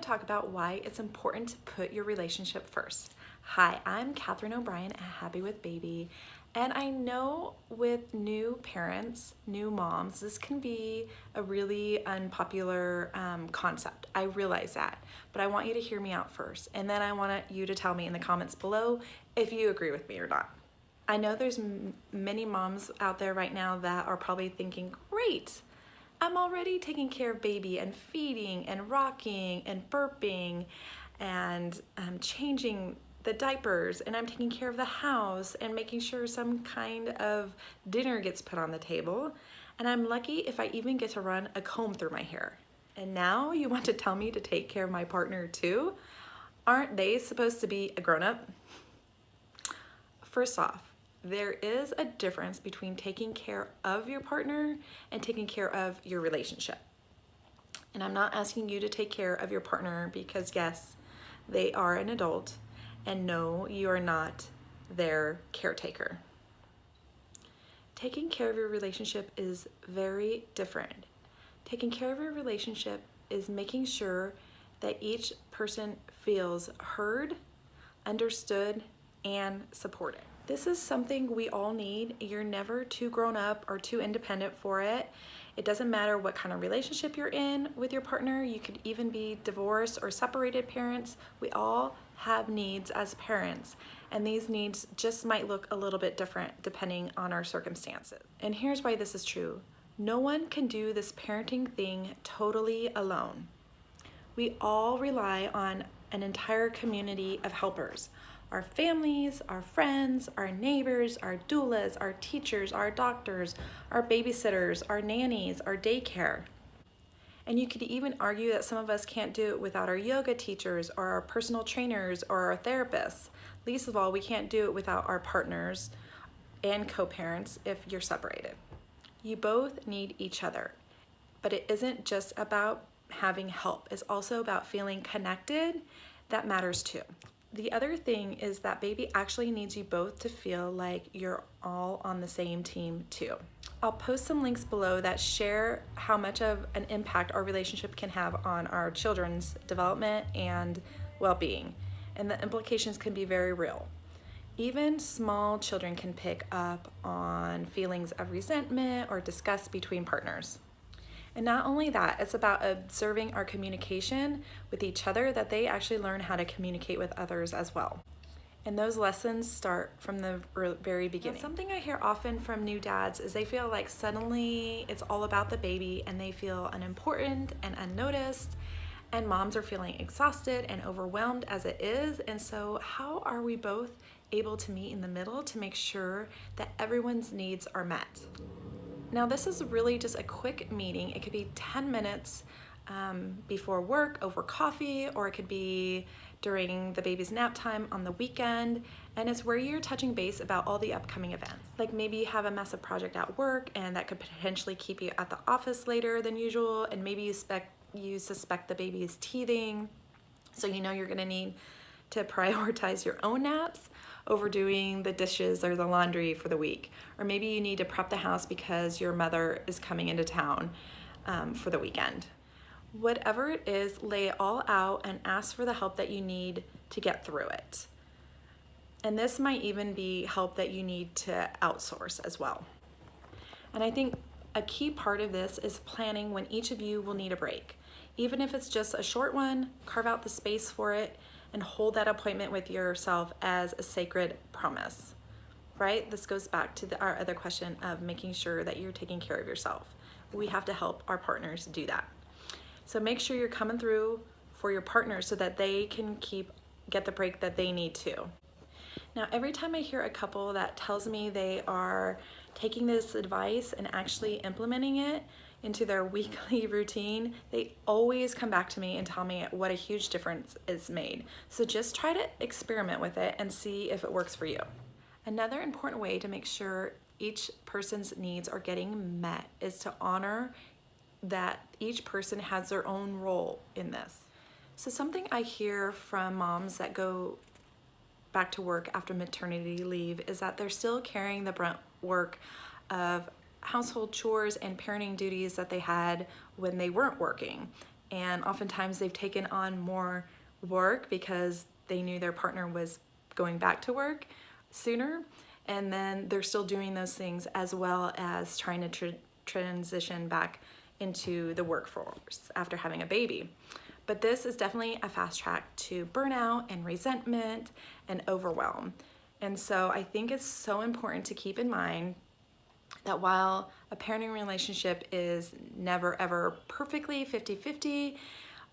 talk about why it's important to put your relationship first. Hi, I'm Catherine O'Brien at Happy with Baby, and I know with new parents, new moms, this can be a really unpopular concept. I realize that, but I want you to hear me out first, and then I want you to tell me in the comments below if you agree with me or not. I know there's many moms out there right now that are probably thinking, great, I'm already taking care of baby and feeding and rocking and burping and changing the diapers, and I'm taking care of the house and making sure some kind of dinner gets put on the table, and I'm lucky if I even get to run a comb through my hair. And now you want to tell me to take care of my partner too? Aren't they supposed to be a grown-up? First off, there is a difference between taking care of your partner and taking care of your relationship. And I'm not asking you to take care of your partner because yes, they are an adult, and no, you are not their caretaker. Taking care of your relationship is very different. Taking care of your relationship is making sure that each person feels heard, understood, and supported. This is something we all need. You're never too grown up or too independent for it. It doesn't matter what kind of relationship you're in with your partner. You could even be divorced or separated parents. We all have needs as parents, and these needs just might look a little bit different depending on our circumstances. And here's why this is true. No one can do this parenting thing totally alone. We all rely on an entire community of helpers. Our families, our friends, our neighbors, our doulas, our teachers, our doctors, our babysitters, our nannies, our daycare. And you could even argue that some of us can't do it without our yoga teachers or our personal trainers or our therapists. Least of all, we can't do it without our partners and co-parents if you're separated. You both need each other, but it isn't just about having help. It's also about feeling connected. That matters too. The other thing is that baby actually needs you both to feel like you're all on the same team too. I'll post some links below that share how much of an impact our relationship can have on our children's development and well-being, and the implications can be very real. Even small children can pick up on feelings of resentment or disgust between partners. And not only that, it's about observing our communication with each other, that they actually learn how to communicate with others as well. And those lessons start from the very beginning. Now, something I hear often from new dads is they feel like suddenly it's all about the baby and they feel unimportant and unnoticed, and moms are feeling exhausted and overwhelmed as it is. And so how are we both able to meet in the middle to make sure that everyone's needs are met? Now, this is really just a quick meeting. It could be 10 minutes before work over coffee, or it could be during the baby's nap time on the weekend. And it's where you're touching base about all the upcoming events. Like maybe you have a massive project at work and that could potentially keep you at the office later than usual. And maybe you suspect the baby is teething. So you know you're gonna need to prioritize your own naps over doing the dishes or the laundry for the week. Or maybe you need to prep the house because your mother is coming into town for the weekend. Whatever it is, lay it all out and ask for the help that you need to get through it. And this might even be help that you need to outsource as well. And I think a key part of this is planning when each of you will need a break. Even if it's just a short one, carve out the space for it and hold that appointment with yourself as a sacred promise, right? This goes back to our other question of making sure that you're taking care of yourself. We have to help our partners do that. So make sure you're coming through for your partner so that they can get the break that they need to. Now, every time I hear a couple that tells me they are taking this advice and actually implementing it into their weekly routine, they always come back to me and tell me what a huge difference it's made. So just try to experiment with it and see if it works for you. Another important way to make sure each person's needs are getting met is to honor that each person has their own role in this. So something I hear from moms that go back to work after maternity leave is that they're still carrying the brunt work of household chores and parenting duties that they had when they weren't working. and oftentimes they've taken on more work because they knew their partner was going back to work sooner, and then they're still doing those things as well as trying to transition back into the workforce after having a baby. But this is definitely a fast track to burnout and resentment and overwhelm. And so I think it's so important to keep in mind that while a parenting relationship is never ever perfectly 50-50,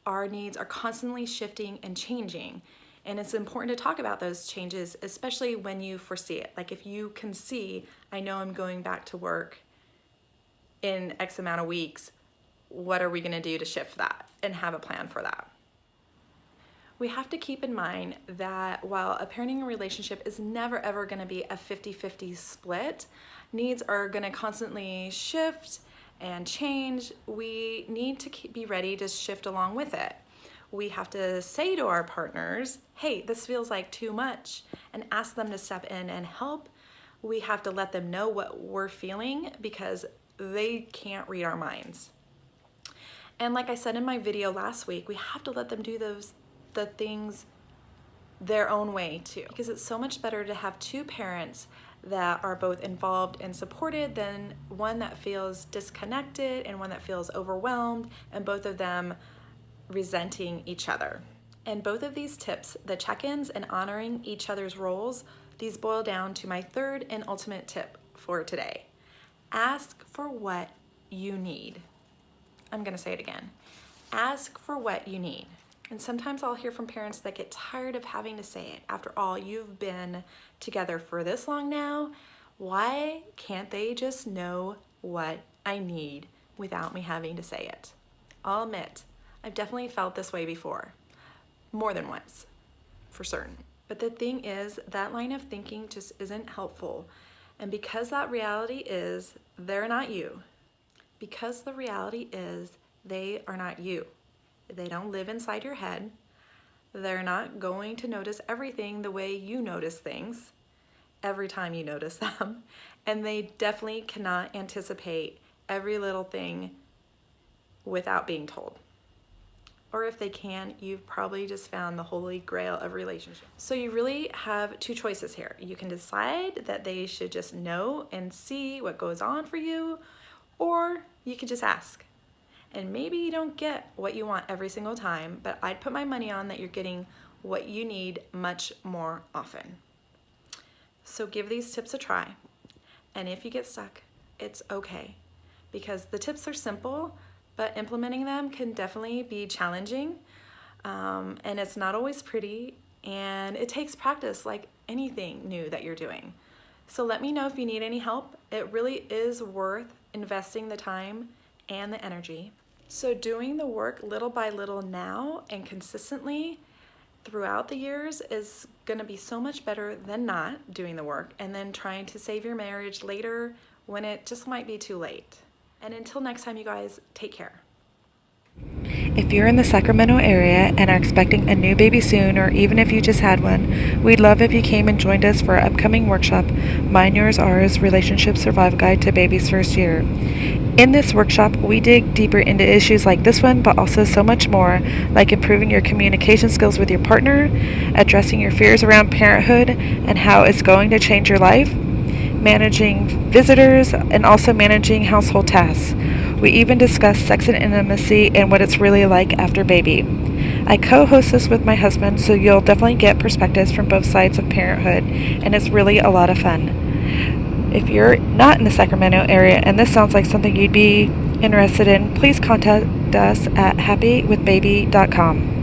our needs are constantly shifting and changing. And it's important to talk about those changes, especially when you foresee it. Like if you can see, I know I'm going back to work in X amount of weeks, what are we gonna do to shift that and have a plan for that? We have to keep in mind that while a parenting relationship is never ever gonna be a 50-50 split, needs are gonna constantly shift and change. We need to be ready to shift along with it. We have to say to our partners, hey, this feels like too much, and ask them to step in and help. We have to let them know what we're feeling because they can't read our minds. And like I said in my video last week, we have to let them do the things their own way too, because it's so much better to have two parents that are both involved and supported than one that feels disconnected and one that feels overwhelmed, and both of them resenting each other. And both of these tips, the check-ins and honoring each other's roles, these boil down to my third and ultimate tip for today. Ask for what you need. I'm gonna say it again. Ask for what you need. And sometimes I'll hear from parents that get tired of having to say it. After all, you've been together for this long now. Why can't they just know what I need without me having to say it? I'll admit, I've definitely felt this way before, more than once, for certain. But the thing is, that line of thinking just isn't helpful. And because that reality is, they're not you. Because the reality is, they are not you. They don't live inside your head. They're not going to notice everything the way you notice things every time you notice them. And they definitely cannot anticipate every little thing without being told. Or if they can, you've probably just found the holy grail of relationship. So you really have two choices here. You can decide that they should just know and see what goes on for you, or you can just ask. And maybe you don't get what you want every single time, but I'd put my money on that you're getting what you need much more often. So give these tips a try. And if you get stuck, it's okay, because the tips are simple, but implementing them can definitely be challenging, and it's not always pretty, and it takes practice like anything new that you're doing. So let me know if you need any help. It really is worth investing the time and the energy. So doing the work little by little now and consistently throughout the years is going to be so much better than not doing the work and then trying to save your marriage later when it just might be too late. And until next time, you guys, take care. If you're in the Sacramento area and are expecting a new baby soon, or even if you just had one, we'd love if you came and joined us for our upcoming workshop, Mine, Yours, Ours, Relationship Survival Guide to Baby's First Year. In this workshop, we dig deeper into issues like this one, but also so much more, like improving your communication skills with your partner, addressing your fears around parenthood and how it's going to change your life, managing visitors, and also managing household tasks. We even discuss sex and intimacy and what it's really like after baby. I co-host this with my husband, so you'll definitely get perspectives from both sides of parenthood, and it's really a lot of fun. If you're not in the Sacramento area and this sounds like something you'd be interested in, please contact us at happywithbaby.com.